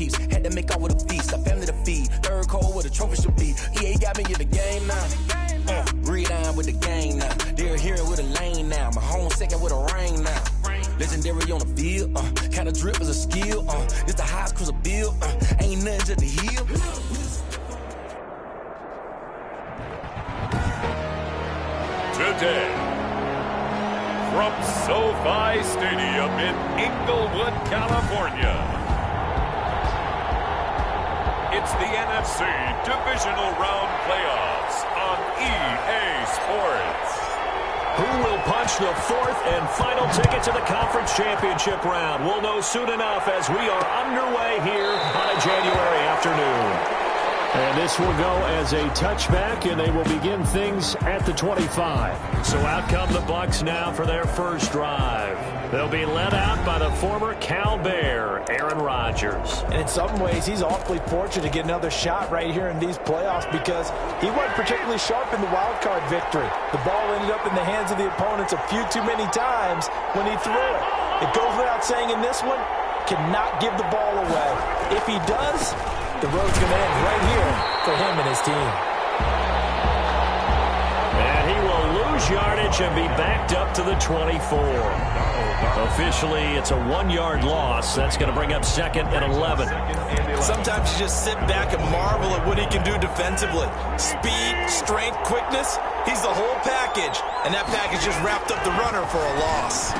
keeps. Had to make out with a feast, a family to feed. Third cold where the trophy should be. EA got me in the game now. Read on with the gang now. They're hearing with a lane now. My home second with a ring now. Legendary on the field. Kind of drip is a skill. It's the highest cruiser bill. Ain't nothing to the heel. Today, from SoFi Stadium in Inglewood, California, it's the NFC Divisional Round Playoffs on EA Sports. Who will punch the fourth and final ticket to the conference championship round? We'll know soon enough as we are underway here on a January afternoon. And this will go as a touchback, and they will begin things at the 25. So out come the Bucs now for their first drive. They'll be led out by the former Cal Bear, Aaron Rodgers. And in some ways, he's awfully fortunate to get another shot right here in these playoffs because he wasn't particularly sharp in the wild card victory. The ball ended up in the hands of the opponents a few too many times when he threw it. It goes without saying in this one, cannot give the ball away. If he does, the road's going to end right here for him and his team. And he will lose yardage and be backed up to the 24. Officially, it's a 1-yard loss. That's going to bring up 2nd and 11. Sometimes you just sit back and marvel at what he can do defensively. Speed, strength, quickness, he's the whole package. And that package just wrapped up the runner for a loss.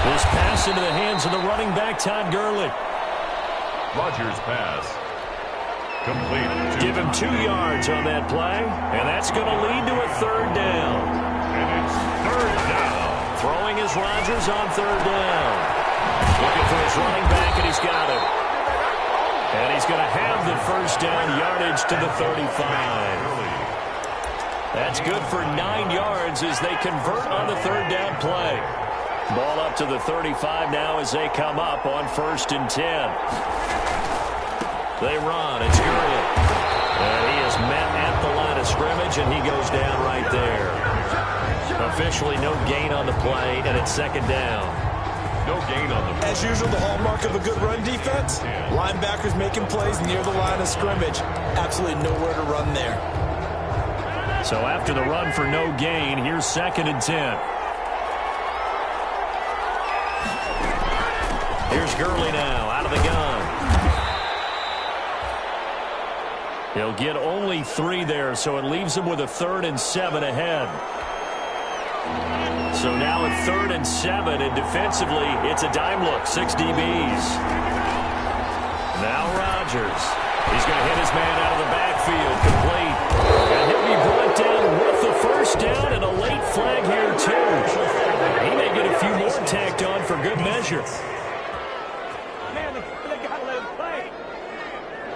This pass into the hands of the running back, Todd Gurley. Rodgers' pass. Complete. Give him 2 yards on that play, and that's going to lead to a 3rd down. And it's 3rd down. Throwing is Rodgers on 3rd down. Looking for his running back, and he's got it. And he's going to have the first down yardage to the 35. That's good for 9 yards as they convert on the 3rd down play. Ball up to the 35 now as they come up on 1st and 10. They run. It's Gurley. And he is met at the line of scrimmage, and he goes down right there. Officially no gain on the play, and it's 2nd down. No gain on the play. As usual, the hallmark of a good run defense, linebackers making plays near the line of scrimmage. Absolutely nowhere to run there. So after the run for no gain, here's 2nd and 10. Here's Gurley now, out of the gun. He'll get only 3 there, so it leaves him with a 3rd and 7 ahead. So now a 3rd and 7, and defensively, it's a dime look, 6 DBs. Now Rodgers. He's going to hit his man out of the backfield, complete. And he'll be brought down with the first down and a late flag here, too. He may get a few more tacked on for good measure.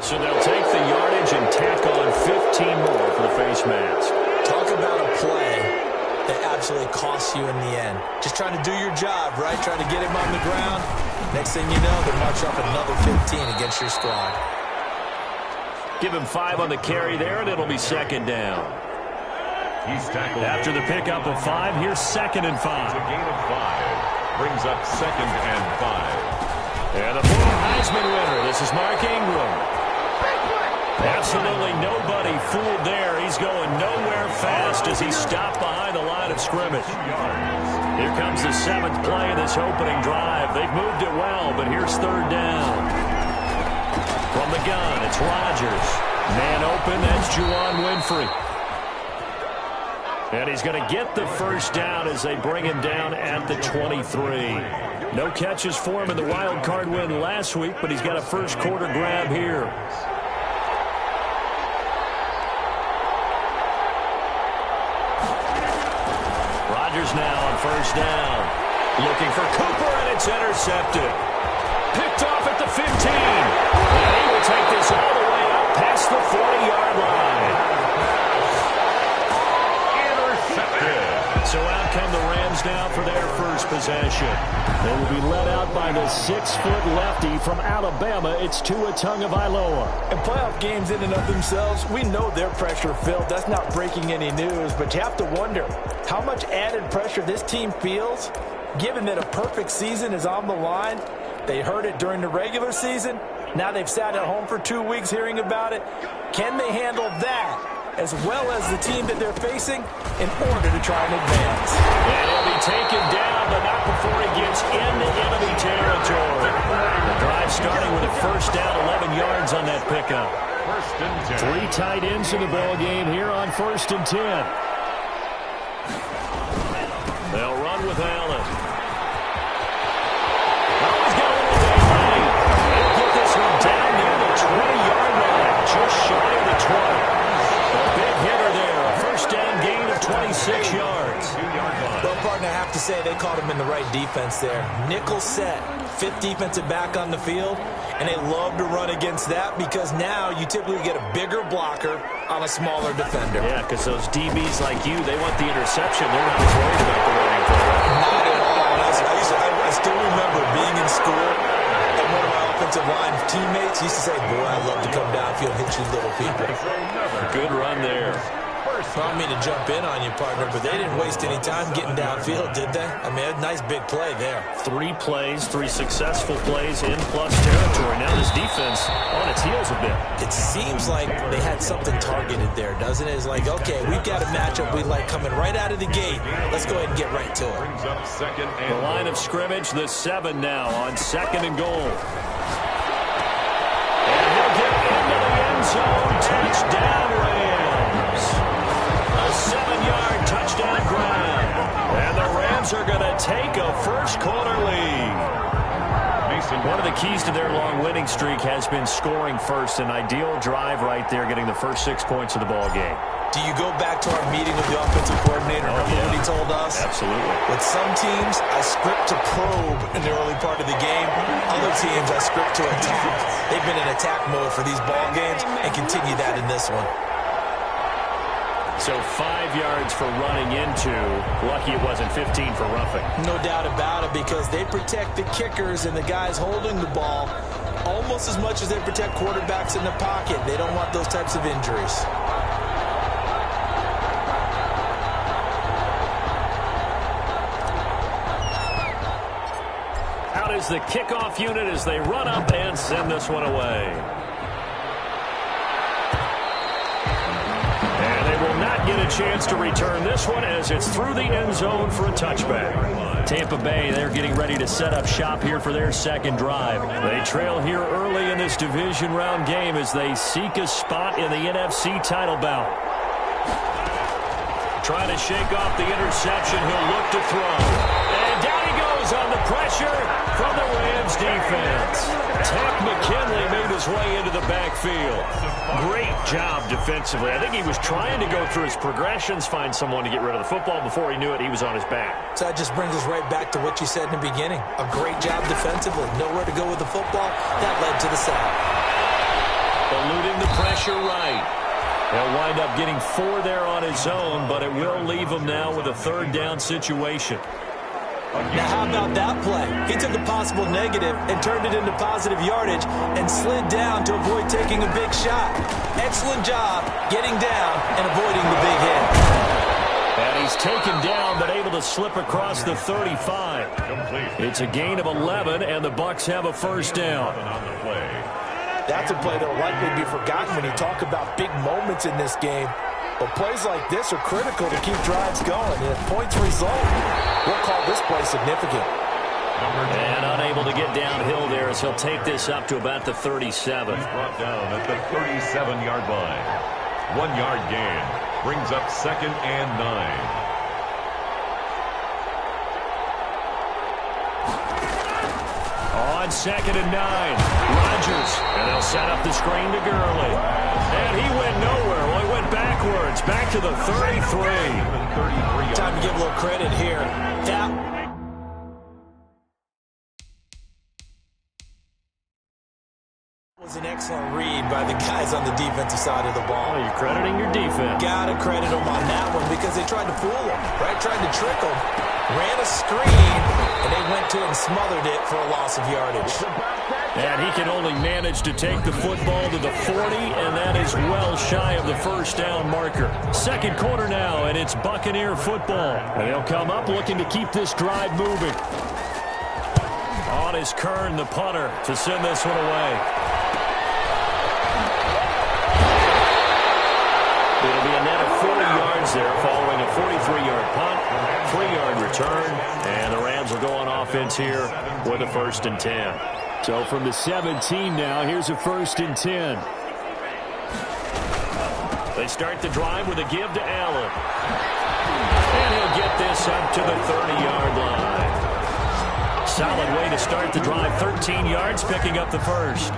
So they'll take the yardage and tack on 15 more for the face mask. Talk about a play that absolutely costs you in the end. Just trying to do your job, right? Trying to get him on the ground. Next thing you know, they march up another 15 against your squad. Give him 5 on the carry there, and it'll be 2nd down. He's tackled. After the pickup of 5, here's 2nd and 5. A gain of 5 brings up 2nd and 5. And the former Heisman winner, this is Mark Ingram. Absolutely nobody fooled there. He's going nowhere fast as he stopped behind the line of scrimmage. Here comes the 7th play of this opening drive. They've moved it well, but here's 3rd down. From the gun, it's Rodgers. Man open, that's Juwan Winfrey. And he's going to get the first down as they bring him down at the 23. No catches for him in the wild card win last week, but he's got a first quarter grab here. Rodgers now on first down. Looking for Cooper, and it's intercepted. Picked off at the 15. And he will take this all the way up past the 40-yard line. Intercepted. So out come the Rams now for their first possession. They will be led out by the 6-foot lefty from Alabama. It's Tua Tagovailoa. And playoff games in and of themselves, we know they're pressure-filled. That's not breaking any news, but you have to wonder how much added pressure this team feels, given that a perfect season is on the line. They heard it during the regular season. Now they've sat at home for 2 weeks hearing about it. Can they handle that as well as the team that they're facing in order to try and advance? And he'll be taken down, but not before he gets into enemy territory. The drive starting with a first down, 11 yards on that pickup. First and 10. 3 tight ends in the ball game here on first and 10. They'll run with Allen. Oh, he's got a little delay. He'll get this one down near the 20-yard line, just shy of the 20. A big hitter there, a first down gain of 26 yards. Well, partner, I have to say they caught him in the right defense there. Nickel set, 5th defensive back on the field, and they love to run against that because now you typically get a bigger blocker on a smaller defender. Yeah, because those DBs like you, they want the interception. They're not as worried about the running play. Not at all. I still remember being in school, and one of my offensive line teammates used to say, boy, I love to come downfield and hit you little people. Good run there. I don't mean to jump in on you, partner, but they didn't waste any time getting downfield, did they? I mean, a nice big play there. 3 plays, 3 successful plays in plus territory. Now this defense on its heels a bit. It seems like they had something targeted there, doesn't it? It's like, okay, we've got a matchup we like coming right out of the gate. Let's go ahead and get right to it. Brings up second and The line of scrimmage, the 7 now on second and goal. And he'll get into the end zone. Touchdown, Rams. A 7-yard touchdown grab. And the Rams are going to take a first-quarter lead. One of the keys to their long winning streak has been scoring first. An ideal drive right there, getting the first 6 points of the ball game. Do you go back to our meeting with the offensive coordinator? Remember what he told us? Absolutely. With some teams, I script to probe in the early part of the game. Other teams, I script to attack. They've been in attack mode for these ball games and continue that in this one. So 5 yards for running into. Lucky it wasn't 15 for roughing. No doubt about it, because they protect the kickers and the guys holding the ball almost as much as they protect quarterbacks in the pocket. They don't want those types of injuries. Out is the kickoff unit as they run up and send this one away. And they will not get a chance to return this one as it's through the end zone for a touchback. Tampa Bay, they're getting ready to set up shop here for their second drive. They trail here early in this division round game as they seek a spot in the NFC title bout. Trying to shake off the interception. He'll look to throw. And down he goes on the pressure from the Rams defense. Tech McKinley made his way into the backfield. Great job defensively. I think he was trying to go through his progressions, find someone to get rid of the football. Before he knew it, he was on his back. So that just brings us right back to what you said in the beginning. A great job defensively. Nowhere to go with the football. That led to the sack. Eluding the pressure right. He'll wind up getting 4 there on his own, but it will leave him now with a third down situation. Now, how about that play? He took a possible negative and turned it into positive yardage and slid down to avoid taking a big shot. Excellent job getting down and avoiding the big hit. And he's taken down, but able to slip across the 35. It's a gain of 11, and the Bucs have a first down. That's a play that will likely be forgotten when you talk about big moments in this game. But plays like this are critical to keep drives going. And if points result, we'll call this play significant. And unable to get downhill there as he'll take this up to about the 37. He's brought down at the 37-yard line. 1-yard gain brings up second and 9. On second and 9, Rodgers, and they'll set up the screen to Gurley. And he went nowhere. Well, he went backwards, back to the 33. Time to give a little credit here. That was an excellent read by the guys on the defensive side of the ball. Oh, you're crediting your defense. Got to credit them on that one because they tried to fool him, right? Tried to trick him. Ran a screen, and they went to it and smothered it for a loss of yardage. And he can only manage to take the football to the 40, and that is well shy of the first down marker. Second quarter now, and it's Buccaneer football. And they'll come up looking to keep this drive moving. On is Kern, the punter, to send this one away. return, and the Rams will go on offense here with a 1st and 10. So from the 17 now, here's a 1st and 10. They start the drive with a give to Allen. And he'll get this up to the 30-yard line. Solid way to start the drive. 13 yards, picking up the first.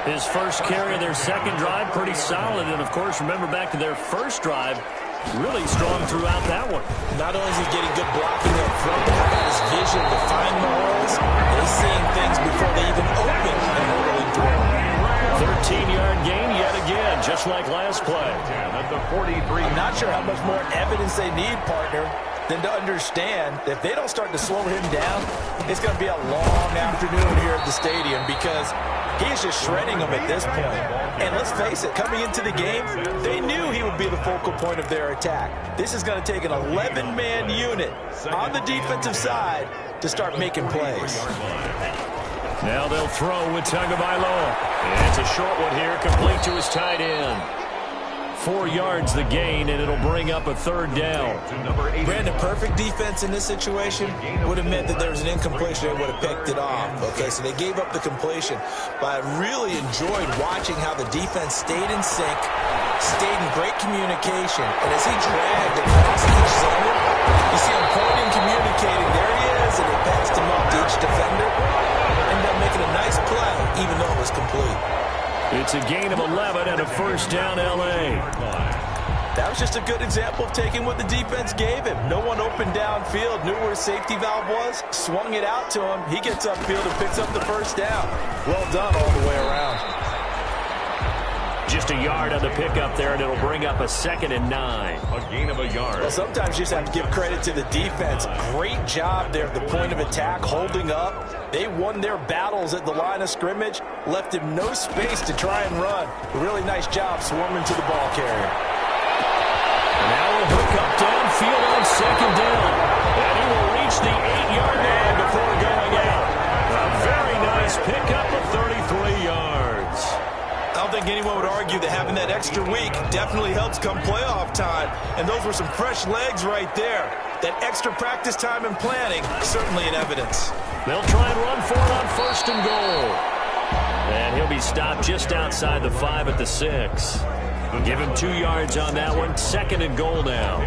His first carry of their second drive, pretty solid. And, of course, remember back to their first drive, really strong throughout that one. Not only is he getting good blocking up front, but how about his vision to find the holes? He's seeing things before they even open and early throw. 13-yard gain yet again, just like last play. At the 43. I'm not sure how much more evidence they need, partner, than to understand that if they don't start to slow him down, it's going to be a long afternoon here at the stadium because he's just shredding them at this point. And let's face it, coming into the game, they knew he would be the focal point of their attack. This is going to take an 11-man unit on the defensive side to start making plays. Now they'll throw with Tagovailoa. And it's a short one here, complete to his tight end. 4 yards the gain, and it'll bring up a 3rd down. Brandon, perfect defense in this situation would have meant that there was an incompletion. They would have picked it off. Okay, so they gave up the completion. But I really enjoyed watching how the defense stayed in sync, stayed in great communication. And as he dragged across each zone, you see him pointing, communicating. There he is, and he passed him up to each defender. Ended up making a nice play, even though it was complete. It's a gain of 11 and a 1st down, L.A. That was just a good example of taking what the defense gave him. No one open downfield, knew where his safety valve was, swung it out to him. He gets upfield and picks up the 1st down. Well done all the way around. Just a yard on the pickup there, and it'll bring up a 2nd and 9. A gain of a yard. Well, sometimes you just have to give credit to the defense. Great job there at the point of attack, holding up. They won their battles at the line of scrimmage, left him no space to try and run. A really nice job swarming to the ball carrier. Now a hook up downfield on 2nd down. And he will reach the 8-yard line before going out. A very nice pickup of 33 yards. I don't think anyone would argue that having that extra week definitely helps come playoff time. And those were some fresh legs right there. That extra practice time and planning, certainly in evidence. They'll try and run for it on 1st and goal. And he'll be stopped just outside the 5 at the 6. Give him 2 yards on that one. 2nd and goal now.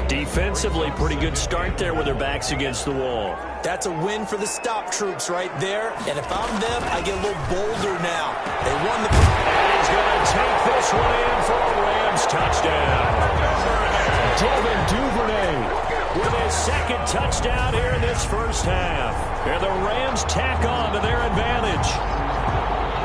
Defensively, pretty good start there with their backs against the wall. That's a win for the stop troops right there. And if I'm them, I get a little bolder now. They won the... And he's going to take this one in for a Rams touchdown. Devin Duvernay with his 2nd touchdown here in this 1st half. And the Rams tack on to their advantage.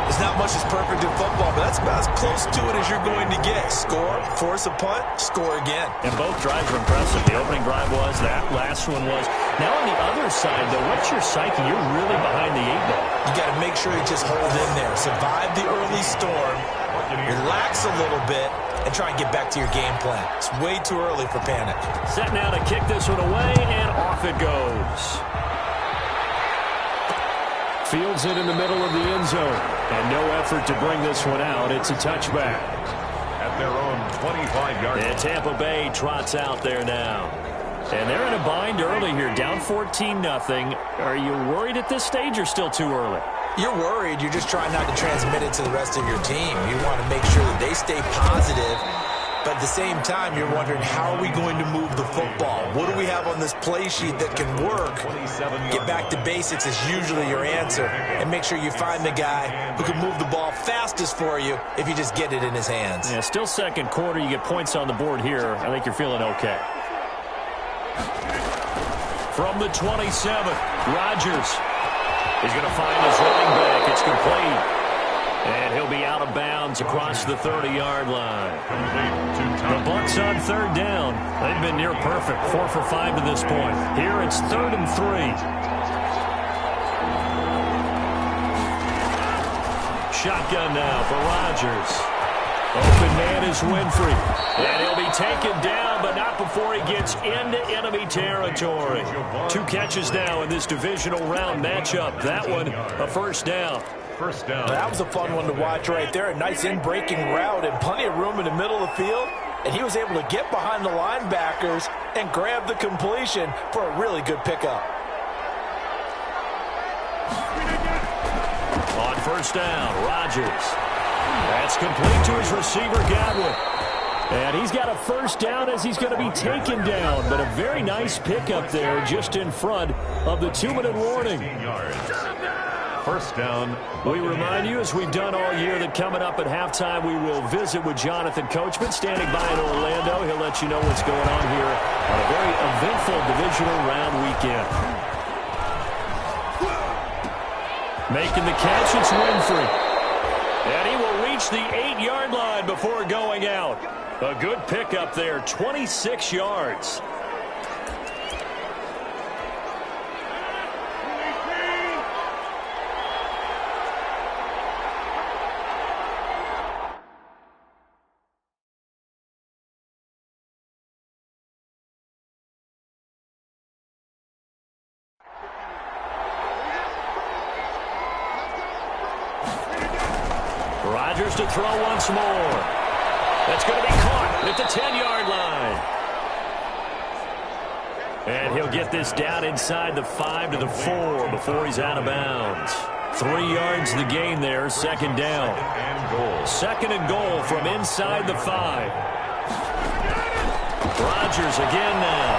There's not much that's perfect in football, but that's about as close to it as you're going to get. Score, force a punt, score again. And both drives were impressive. The opening drive was, that last one was. Now on the other side, though, what's your psyche? You're really behind the 8 ball. You got to make sure you just hold in there. Survive the early storm, relax a little bit, and try and get back to your game plan. It's way too early for panic. Set now to kick this one away, and off it goes. Fields it in the middle of the end zone. And no effort to bring this one out. It's a touchback. At their own 25-yard line. And Tampa Bay trots out there now. And they're in a bind early here, down 14-0. Are you worried at this stage or still too early? You're worried. You're just trying not to transmit it to the rest of your team. You want to make sure that they stay positive. But at the same time, you're wondering, how are we going to move the football? What do we have on this play sheet that can work? Get back to basics is usually your answer. And make sure you find the guy who can move the ball fastest for you if you just get it in his hands. Yeah, still 2nd quarter. You get points on the board here. I think you're feeling okay. From the 27, Rodgers is going to find his running back. It's complete. And he'll be out of bounds across the 30-yard line. The Bucs on 3rd down. They've been near perfect, 4 for 5 to this point. Here it's 3rd and 3. Shotgun now for Rodgers. Open man is Winfrey. And he'll be taken down, but not before he gets into enemy territory. 2 catches now in this divisional round matchup. That one, a 1st down. That was a fun one to watch right there. A nice in-breaking route and plenty of room in the middle of the field and he was able to get behind the linebackers and grab the completion for a really good pickup. On first down, Rodgers. That's complete to his receiver, Godwin. And he's got a first down as he's going to be taken down. But a very nice pickup there just in front of the 2-minute warning. First down. We remind you, as we've done all year, that coming up at halftime, we will visit with Jonathan Coachman, standing by in Orlando. He'll let you know what's going on here on a very eventful divisional round weekend. Making the catch, it's Winfrey. And he will reach the 8-yard line before going out. A good pickup there, 26 yards. Rodgers to throw once more. That's going to be caught at the 10-yard line. And he'll get this down inside the 5 to the 4 before he's out of bounds. 3 yards the gain there, second down. Second and goal from inside the 5. Rodgers again now.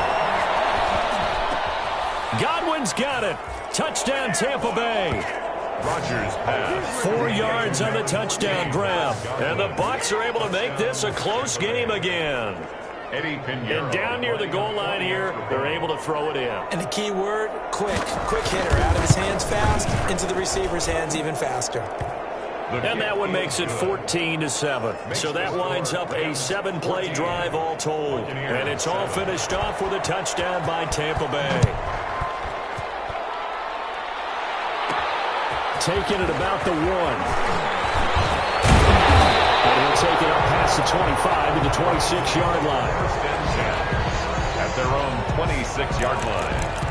Godwin's got it. Touchdown, Tampa Bay. Rodgers pass. 4 yards on the touchdown grab. And the Bucs are able to make this a close game again. And down near the goal line here, they're able to throw it in. And the key word, quick. Quick hitter. Out of his hands fast, into the receiver's hands even faster. And that one makes it 14-7. So that winds up a 7-play drive all told. And it's all finished off with a touchdown by Tampa Bay. Taking it about the 1. And he'll take it up past the 25 to the 26-yard line. First and 10 at their own 26-yard line.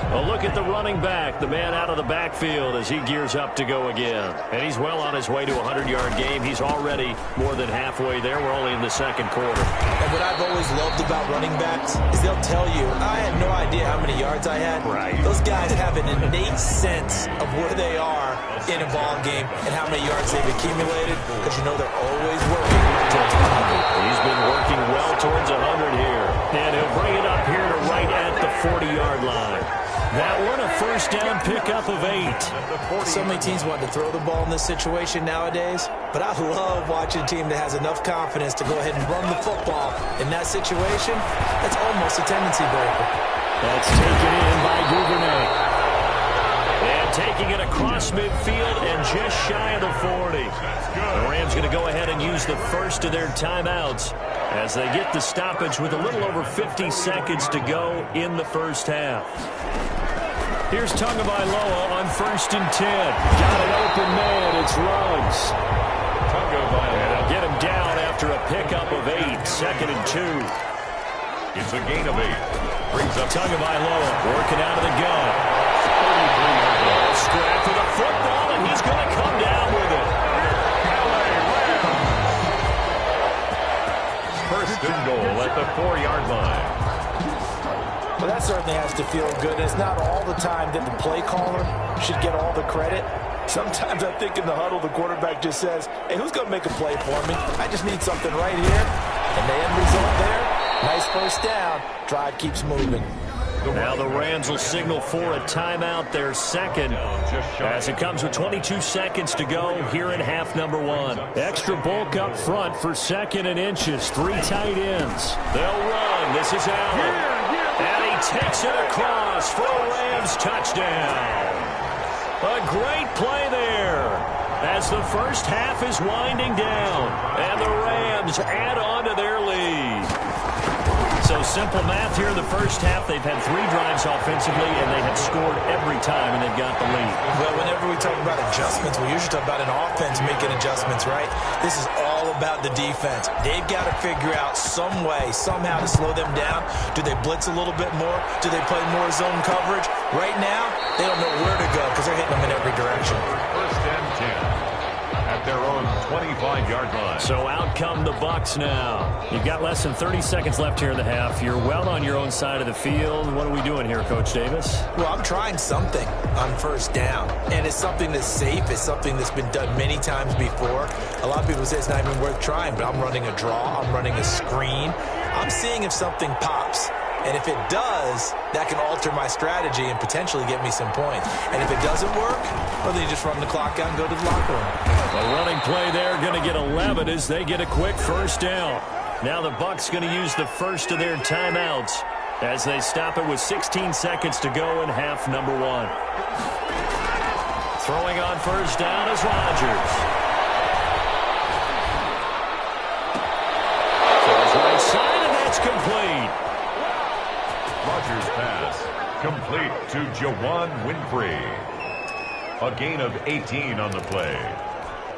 A look at the running back, the man out of the backfield as he gears up to go again. And he's well on his way to a 100-yard game. He's already more than halfway there. We're only in the second quarter. And what I've always loved about running backs is they'll tell you, I had no idea how many yards I had. Right. Those guys have an innate sense of where they are in a ball game and how many yards they've accumulated, because you know they're always working towards 100. He's been working well towards 100 here. And he'll bring it up here to right at the 40-yard line. That one, a first down pickup of 8. So many teams want to throw the ball in this situation nowadays, but I love watching a team that has enough confidence to go ahead and run the football. In that situation, that's almost a tendency breaker. That's taken in by Duvernay. And taking it across midfield and just shy of the 40. The Rams going to go ahead and use the first of their timeouts as they get the stoppage with a little over 50 seconds to go in the first half. Here's Tagovailoa on first and 10. Got an open man. It's Ruggs. And they'll get him down after a pickup of 8. Second and 2. It's a gain of 8. Brings up Tagovailoa working out of the gun. Scrap for the football, and he's going to come down with it. First and goal at the 4-yard line. Well, that certainly has to feel good. It's not all the time that the play caller should get all the credit. Sometimes I think in the huddle, the quarterback just says, hey, who's going to make a play for me? I just need something right here. And the end result there, nice first down. Drive keeps moving. Now the Rams will signal for a timeout, their second, as it comes with 22 seconds to go here in half number 1. Extra bulk up front for second and inches. 3 tight ends. They'll run. This is Allen. And he takes it across for a Rams touchdown. A great play there as the first half is winding down. And the Rams add on to their lead. So simple math here in the first half. They've had 3 drives offensively, and they have scored every time, and they've got the lead. Well, whenever we talk about adjustments, we usually talk about an offense making adjustments, right? This is all about the defense. They've got to figure out some way, somehow to slow them down. Do they blitz a little bit more? Do they play more zone coverage? Right now, they don't know where to go because they're hitting them in every direction. First and 10 at their own 25-yard line. So out come the Bucs now. You've got less than 30 seconds left here in the half. You're well on your own side of the field. What are we doing here, Coach Davis? Well, I'm trying something on first down, and it's something that's safe. It's something that's been done many times before. A lot of people say it's not even worth trying, but I'm running a draw. I'm running a screen. I'm seeing if something pops. And if it does, that can alter my strategy and potentially get me some points. And if it doesn't work, well, then you just run the clock out and go to the locker room. A running play there, going to get 11 as they get a quick first down. Now the Bucs going to use the first of their timeouts as they stop it with 16 seconds to go in half number one. Throwing on first down is Rodgers. To his right side, and that's complete. Rodgers' pass complete to Juwan Winfrey. A gain of 18 on the play.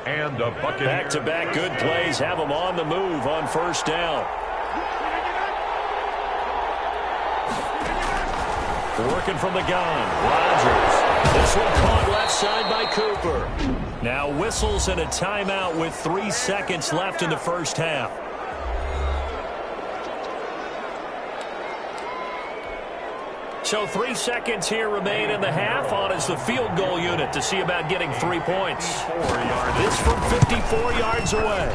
And a bucket. Back-to-back good plays have them on the move on first down. Working from the gun, Rodgers. This one caught left side by Cooper. Now whistles and a timeout with 3 seconds left in the first half. So 3 seconds here remain in the half. On is the field goal unit to see about getting 3 points. This from 54 yards away.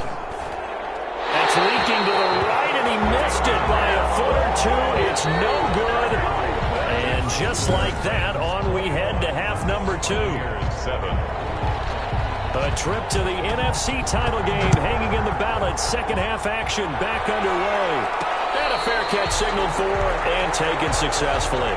That's leaking to the right, and he missed it by a foot or two. It's no good. And just like that, on we head to half number 2. A trip to the NFC title game hanging in the balance. Second half action back underway. And a fair catch signaled for and taken successfully.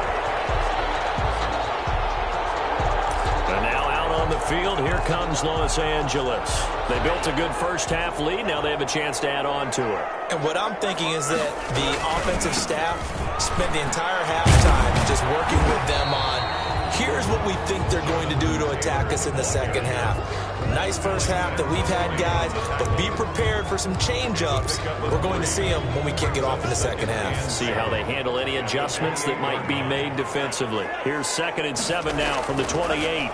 And now out on the field, here comes Los Angeles. They built a good first half lead. Now they have a chance to add on to it. And what I'm thinking is that the offensive staff spent the entire halftime just working with them on, here's what we think they're going to do to attack us in the second half. Nice first half that we've had, guys, but be prepared for some change-ups. We're going to see them when we kick it off in the second half. See how they handle any adjustments that might be made defensively. Here's 2nd and 7 now from the 28.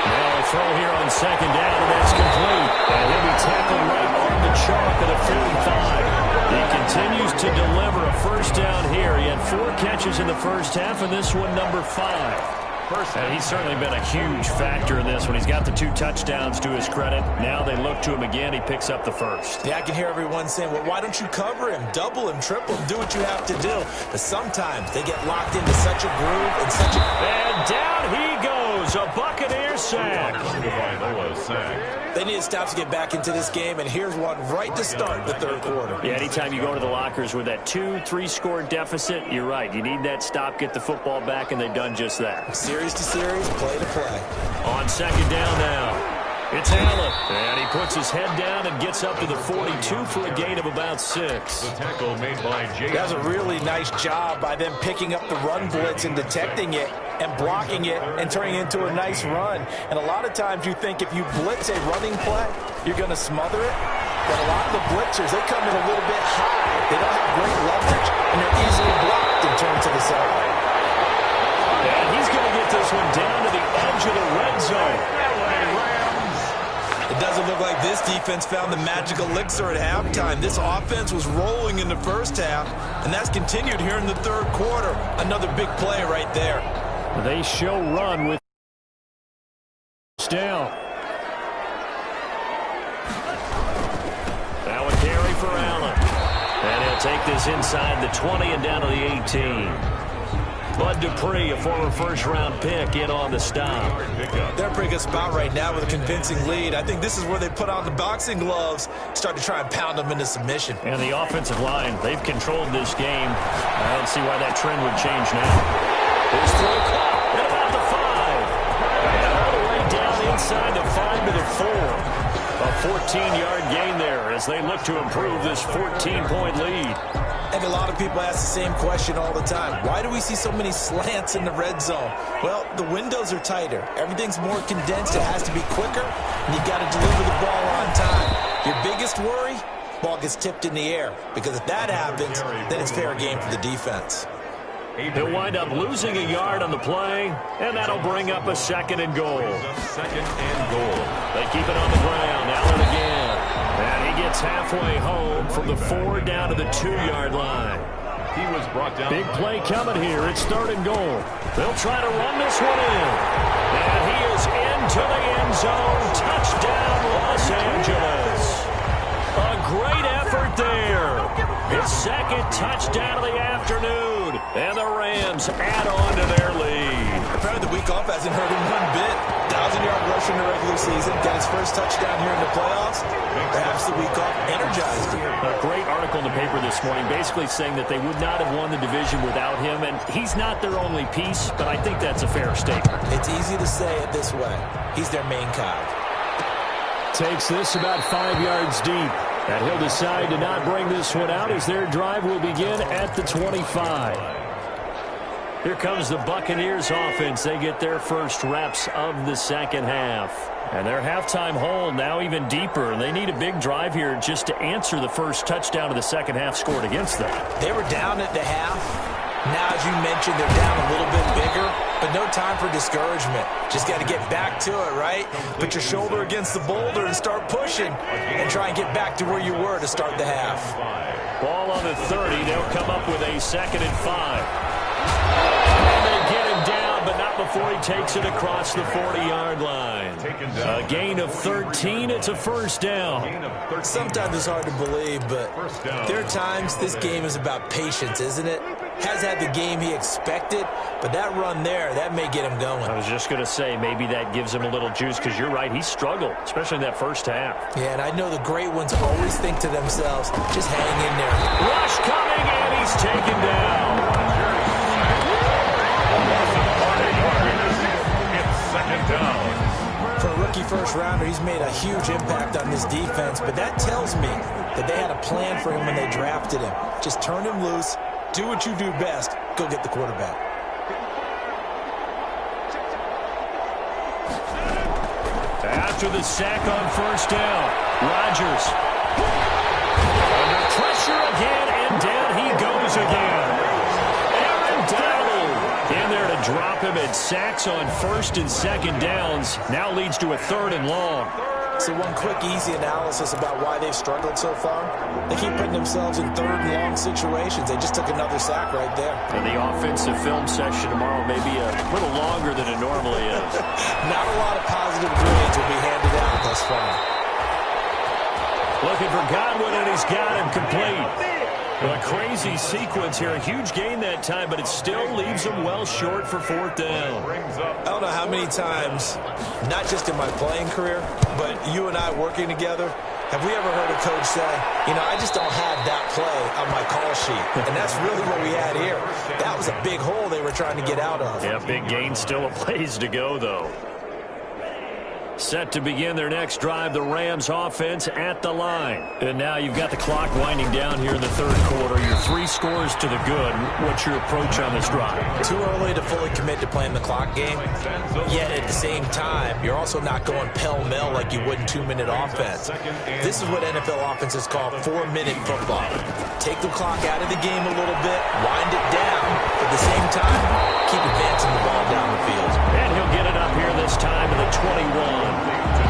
Now a throw here on second down, and that's complete. And he'll be tackled right on the chalk of the 45. He continues to deliver a first down here. He had 4 catches in the first half, and this one number 5. And he's certainly been a huge factor in this one. He's got the 2 touchdowns to his credit. Now they look to him again. He picks up the first. Yeah, I can hear everyone saying, well, why don't you cover him, double him, triple him, do what you have to do. But sometimes they get locked into such a groove and such a... And down he goes. A Buccaneer sack. They need to stop to get back into this game, and here's one right to start the third quarter. Yeah, anytime you go to the lockers with that 2-3 score deficit, you're right. You need that stop, get the football back, and they've done just that. Series to series, play to play. On second down now. It's Allen, and he puts his head down and gets up to the 42 for a gain of about 6. The tackle made by Jay. That was a really nice job by them picking up the run blitz and detecting it and blocking it and turning it into a nice run. And a lot of times you think if you blitz a running play, you're going to smother it. But a lot of the blitzers, they come in a little bit high. They don't have great leverage, and they're easily blocked and turned to the side. And he's going to get this one down to the edge of the red zone. It doesn't look like this defense found the magic elixir at halftime. This offense was rolling in the first half, and that's continued here in the third quarter. Another big play right there. They show run with down. Now a carry for Allen. And he'll take this inside the 20 and down to the 18. Bud Dupree, a former first-round pick, in on the stop. They're a pretty good spot right now with a convincing lead. I think this is where they put on the boxing gloves, start to try and pound them into submission. And the offensive line, they've controlled this game. I don't see why that trend would change now. His throw caught at about the 5. And all the way down inside the 5 to the 4. A 14-yard gain there as they look to improve this 14-point lead. And a lot of people ask the same question all the time. Why do we see so many slants in the red zone? Well, the windows are tighter. Everything's more condensed. It has to be quicker, and you've got to deliver the ball on time. Your biggest worry, ball gets tipped in the air. Because if that happens, then it's fair game for the defense. He'll wind up losing a yard on the play, and that'll bring up a 2nd and goal. Second and goal. They keep it on the ground. Allen again. And he gets halfway home from the 4 down to the 2-yard line. He was brought down. Big play coming here. It's 3rd and goal. They'll try to run this one in. And he is into the end zone. Touchdown, Los Angeles. A great effort there. His 2nd touchdown of the afternoon. And the Rams add on to their lead. Apparently the week off hasn't hurt him one bit. 1,000-yard rush in the regular season. Got his first touchdown here in the playoffs. Perhaps the week off energized him. A great article in the paper this morning basically saying that they would not have won the division without him. And he's not their only piece, but I think that's a fair statement. It's easy to say it this way. He's their main cog. Takes this about 5 yards deep. And he'll decide to not bring this one out as their drive will begin at the 25. Here comes the Buccaneers offense. They get their first reps of the 2nd half. And their halftime hole now even deeper. And they need a big drive here just to answer the first touchdown of the 2nd half scored against them. They were down at the half. Now, as you mentioned, they're down a little bit bigger, but no time for discouragement. Just got to get back to it, right? Put your shoulder against the boulder and start pushing and try and get back to where you were to start the half. Ball on the 30. They'll come up with a 2nd and 5. And they get him down, but not before he takes it across the 40-yard line. A gain of 13. It's a first down. Sometimes it's hard to believe, but there are times this game is about patience, isn't it? Has had the game he expected, but that run there, that may get him going. I was just going to say, maybe that gives him a little juice, because you're right, he struggled, especially in that first half. Yeah, and I know the great ones always think to themselves, just hang in there. Rush coming, and he's taken down. It's 2nd down. For a rookie first-rounder, he's made a huge impact on this defense, but that tells me that they had a plan for him when they drafted him. Just turn him loose, do what you do best, go get the quarterback. After the sack on first down, Rodgers under pressure again, and down he goes again. Aaron Donald in there to drop him, and sacks on 1st and 2nd downs now leads to a 3rd and long. So one quick, easy analysis about why they've struggled so far. They keep putting themselves in 3rd and long situations. They just took another sack right there. And the offensive film session tomorrow may be a little longer than it normally is. Not a lot of positive grades will be handed out thus far. Looking for Godwin, and he's got him complete. A crazy sequence here. A huge gain that time, but it still leaves him well short for 4th down. I don't know how many times, not just in my playing career, but you and I working together, have we ever heard a coach say, you know, I just don't have that play on my call sheet. And that's really what we had here. That was a big hole they were trying to get out of. Yeah, big gain, still a ways to go, though. Set to begin their next drive, the Rams offense at the line. And now you've got the clock winding down here in the 3rd quarter. Your 3 scores to the good. What's your approach on this drive? Too early to fully commit to playing the clock game. Yet at the same time, you're also not going pell-mell like you would in 2-minute offense. This is what NFL offenses call 4-minute football. Take the clock out of the game a little bit, wind it down. At the same time, keep advancing the ball down the field. And he'll get it up here this time to the 21.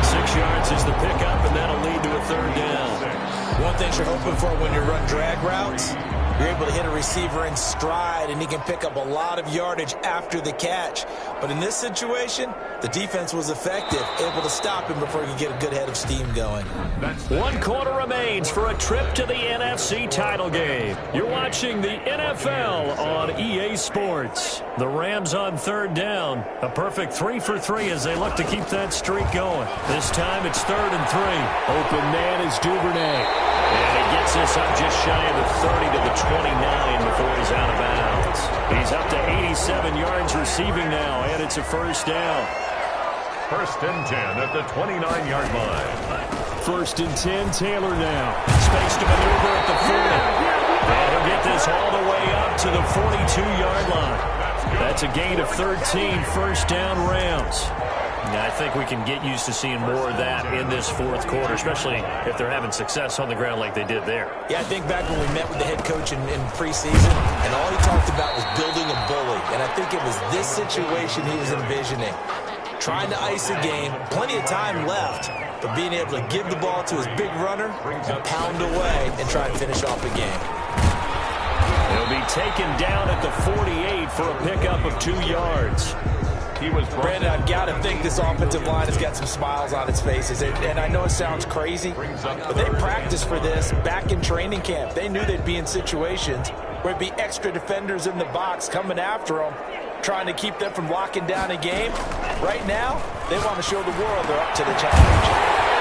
6 yards is the pickup, and that'll lead to a 3rd down. One thing you're hoping for when you run drag routes, you're able to hit a receiver in stride, and he can pick up a lot of yardage after the catch. But in this situation, the defense was effective, able to stop him before he could get a good head of steam going. 1 quarter remains for a trip to the NFC title game. You're watching the NFL on EA Sports. The Rams on 3rd down. A perfect 3 for 3 as they look to keep that streak going. This time it's 3rd and 3. Open man is Duvernay. And he gets this up just shy of the 30 to the 29 before he's out of bounds. He's up to 87 yards receiving now, and it's a first down. 1st and 10 at the 29-yard line. 1st and 10, Taylor now. Space to maneuver at the 40. And he'll get this all the way up to the 42-yard line. That's a gain of 13, first down Rams. Yeah, I think we can get used to seeing more of that in this 4th quarter, especially if they're having success on the ground like they did there. Yeah, I think back when we met with the head coach in preseason, and all he talked about was building a bully. And I think it was this situation he was envisioning. Trying to ice a game, plenty of time left, but being able to give the ball to his big runner and pound away and try and finish off the game. He'll be taken down at the 48 for a pickup of 2 yards. Brandon, I've got to think this offensive line has got some smiles on its faces. And I know it sounds crazy, but they practiced for this back in training camp. They knew they'd be in situations where it'd be extra defenders in the box coming after them, trying to keep them from locking down a game. Right now, they want to show the world they're up to the challenge.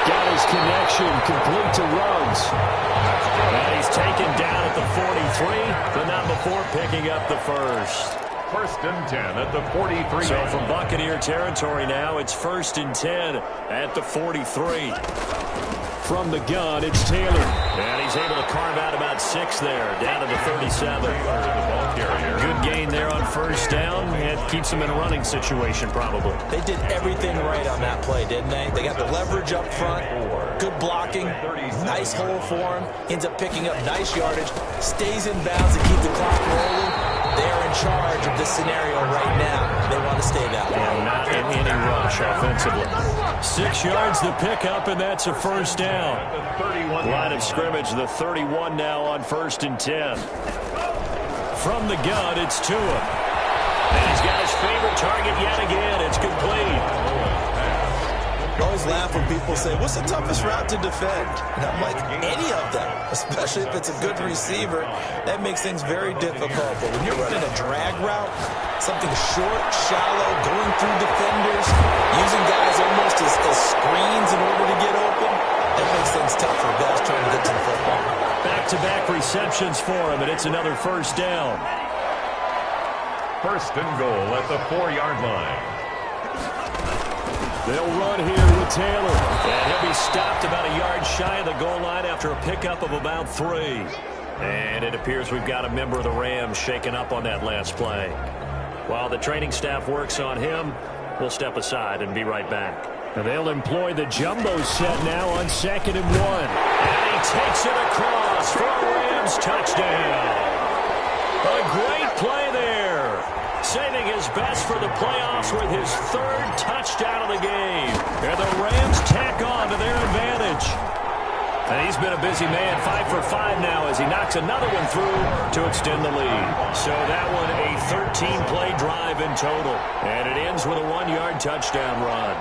Got his connection, complete to Ruggs. And he's taken down at the 43, but not before picking up the first. 1st and 10 at the 43. So from Buccaneer territory now, it's 1st and 10 at the 43. From the gun, it's Taylor. And he's able to carve out about 6 there, down to the 37. Good gain there on 1st down. It keeps them in a running situation, probably. They did everything right on that play, didn't they? They got the leverage up front, good blocking, nice hole for him, ends up picking up nice yardage, stays in bounds to keep the clock rolling. They're in charge of this scenario right now. They want to stay that way. And not in any rush offensively. 6 yards to pick up, and that's a 1st down. Line of scrimmage, the 31 now on 1st and 10. From the gun, it's Tua. And he's got his favorite target yet again. It's complete. I always laugh when people say, what's the toughest route to defend? And I'm like, any of them, especially if it's a good receiver. That makes things very difficult. But when you're running a drag route, something short, shallow, going through defenders, using guys almost as screens in order to get open, that makes things tough for guys trying to get to the football. Back-to-back receptions for him, and it's another 1st down. 1st and goal at the 4-yard line. They'll run here with Taylor. And he'll be stopped about a yard shy of the goal line after a pickup of about 3. And it appears we've got a member of the Rams shaken up on that last play. While the training staff works on him, we'll step aside and be right back. And they'll employ the jumbo set now on 2nd and 1. And he takes it across for a Rams touchdown. A great play there. Saving his best for the playoffs with his 3rd touchdown of the game. And the Rams tack on to their advantage. And he's been a busy man, 5 for 5 now as he knocks another one through to extend the lead. So that one a 13-play drive in total. And it ends with a 1-yard touchdown run.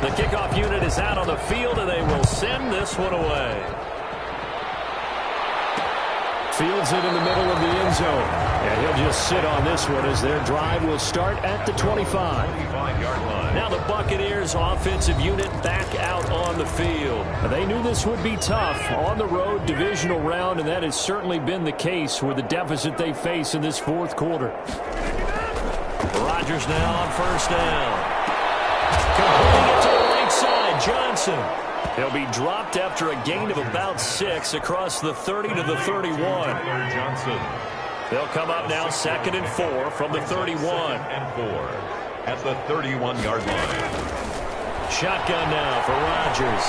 The kickoff unit is out on the field, and they will send this one away. Fields it in the middle of the end zone. And he'll just sit on this one as their drive will start at the 25. Now the Buccaneers offensive unit back out on the field. They knew this would be tough on the road divisional round, and that has certainly been the case with the deficit they face in this 4th quarter. Rodgers now on 1st down. Completing it to the right side, Johnson. He'll be dropped after a gain of about 6 across the 30 to the 31. Johnson. They'll come up now 2nd and 4 from the 31. 4 at the 31-yard line. Shotgun now for Rodgers.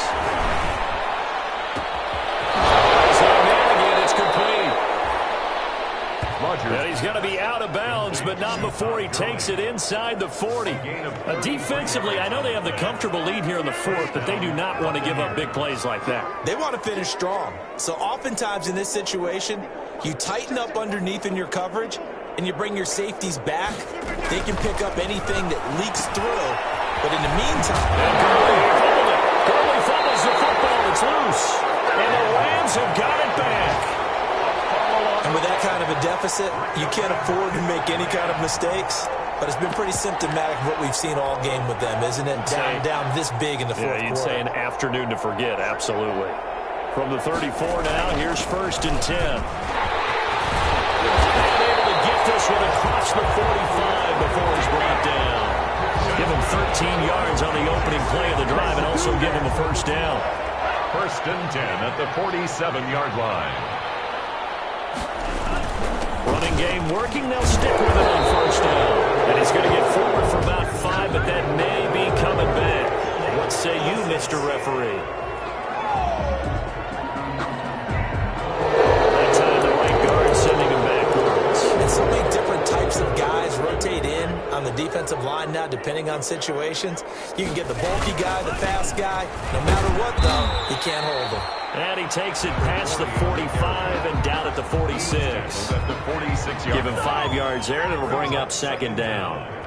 He's on man again. It's complete. And he's going to be out of bounds, but not before he takes it inside the 40. Defensively, I know they have the comfortable lead here in the 4th, but they do not want to give up big plays like that. They want to finish strong. So oftentimes in this situation, you tighten up underneath in your coverage, and you bring your safeties back. They can pick up anything that leaks through. But in the meantime... Gurley fumbles the football. It's loose. And the Rams have got it back. And with that kind of a deficit, you can't afford to make any kind of mistakes. But it's been pretty symptomatic of what we've seen all game with them, isn't it? Down this big in the 4th quarter. You'd say an afternoon to forget, absolutely. From the 34 now, here's 1st and 10. And able to get this one across the 45 before he's brought down. Give him 13 yards on the opening play of the drive and also give him a 1st down. 1st and 10 at the 47-yard line. Running game working. They'll stick with it on 1st down. And he's going to get forward for about 5, but that may be coming back. What say you, Mr. Referee? the defensive line now, depending on situations. You can get the bulky guy, the fast guy. No matter what, though, he can't hold him. And he takes it past the 45 and down at the 46. Give him 5 yards there, and it'll bring up second down.